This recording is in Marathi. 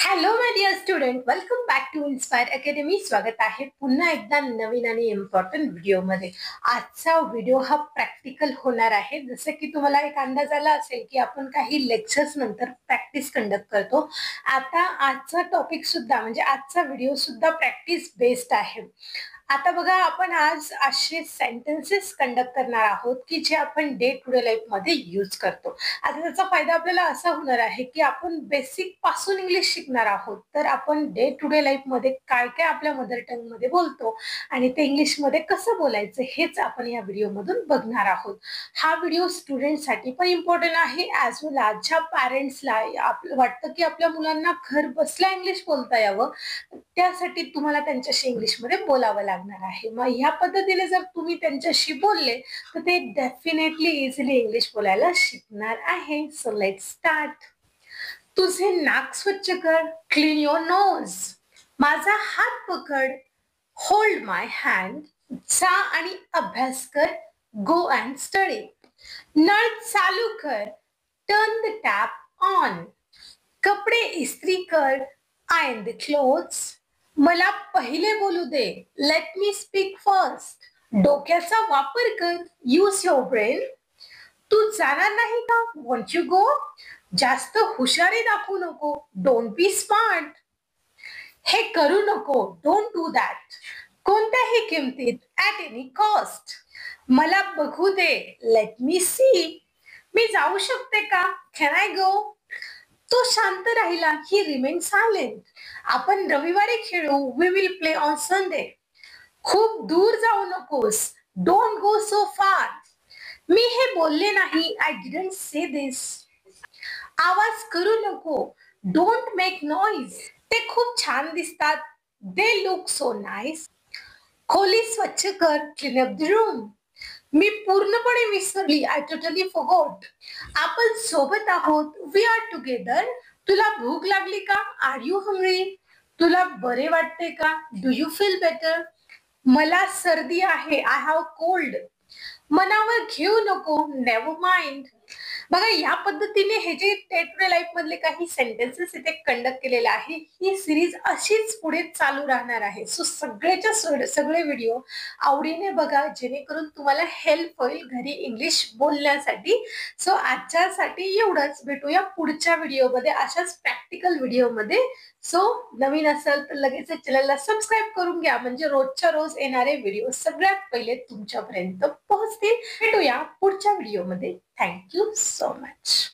Hello my dear student, welcome back to Inspire Academy. स्वागत आहे पुन्हा एकदा नवीन आणि इम्पॉर्टंट व्हिडिओमध्ये. आजचा व्हिडिओ हा प्रॅक्टिकल होणार आहे. जसं की तुम्हाला एक अंदाज आला असेल की आपण काही लेक्चर्स नंतर प्रॅक्टिस कंडक्ट करतो. आता आजचा टॉपिक सुद्धा म्हणजे आजचा व्हिडिओ सुद्धा प्रॅक्टिस बेस्ड आहे. आता बघा, आपण आज असे सेंटेन्सेस कंडक्ट करणार आहोत की जे आपण डे टू डे लाईफ मध्ये यूज करतो. आता त्याचा फायदा आपल्याला असा होणार आहे की आपण बेसिक पासून इंग्लिश शिकणार आहोत. तर आपण डे टू डे लाईफ मध्ये काय काय आपल्या मदर टंग मध्ये बोलतो आणि ते इंग्लिश मध्ये कसं बोलायचं हेच आपण या व्हिडिओ मधून बघणार आहोत. हा व्हिडिओ स्टुडंटसाठी पण इम्पॉर्टंट आहे, ऍज वेल आज ज्या पॅरेंट्सला वाटतं की आपल्या मुलांना घर बसल्या इंग्लिश बोलता यावं, त्यासाठी तुम्हाला त्यांच्याशी इंग्लिशमध्ये बोलावं लागणार आहे. मग ह्या पद्धतीने जर तुम्ही त्यांच्याशी बोलले तर ते डेफिनेटली इझिली इंग्लिश बोलायला शिकणार आहे. So let's start. तुझे नाक स्वच्छ कर, क्लीन युअर नोज. माझा हात पकड, होल्ड माय हँड. जा आणि अभ्यास कर, गो अँड स्टडी. नळ चालू कर, टर्न द टॅप ऑन. कपडे इस्त्री कर, आयर्न द क्लोथ्स. मला पहिले बोलू दे, लेट मी स्पीक फर्स्ट. डोक्याचा वापर कर, यूज युअर ब्रेन. तू जाणार नाही का, वॉन्ट यू गो. जास्त हुशारी दाखवू नको, डोंट बी स्मार्ट. हे करू नको, डोंट डू दॅट. कोणत्याही किमतीत, ऍट एनी कॉस्ट. मला बघू दे, लेट मी सी. मी जाऊ शकते का, कॅन आय गो. तो शांत राहिला, ही रिमेन सायलेंट. आपण रविवारी खेळू, we will play on Sunday. खूप दूर जाऊ नकोस, डोंट गो सो फार. मी हे बोलले नाही, आय डिडंट से दिस. आवाज करू नको, डोंट मेक नॉईज. ते खूप छान दिसतात, दे लुक सो नाईस. खोली स्वच्छ कर, क्लीन अप द रूम. मी पूर्णपणे विसरली, आय टोटली फॉरगॉट. आपण सोबत आहोत, वी आर टुगेदर. तुला भूक लागली का, आर यू हंग्री. तुला बरे वाटते का, डू यू फील बेटर. मला सर्दी आहे, आय हॅव कोल्ड. मनावर घेऊ नको, नेव्हर माइंड. बघा, या पद्धतीने हे जे डे टू डे लाईफ मधले काही सेंटेन्सेस इथे कंडक्ट केलेले आहे, ही सिरीज अशीच पुढे चालू राहणार आहे. सो सगळेच्या सगळे व्हिडिओ आवडीने बघा, जेणेकरून तुम्हाला हेल्प होईल घरी इंग्लिश बोलण्यासाठी. सो आजच्यासाठी एवढंच. भेटूया पुढच्या व्हिडिओमध्ये अशाच प्रॅक्टिकल व्हिडिओमध्ये. सो नवीन असेल तर लगेच चॅनलला सबस्क्राईब करून घ्या, म्हणजे रोजच्या रोज येणारे व्हिडिओ सगळ्यात पहिले तुमच्यापर्यंत पोहोचतील. भेटूया पुढच्या व्हिडिओमध्ये. Thank you so much.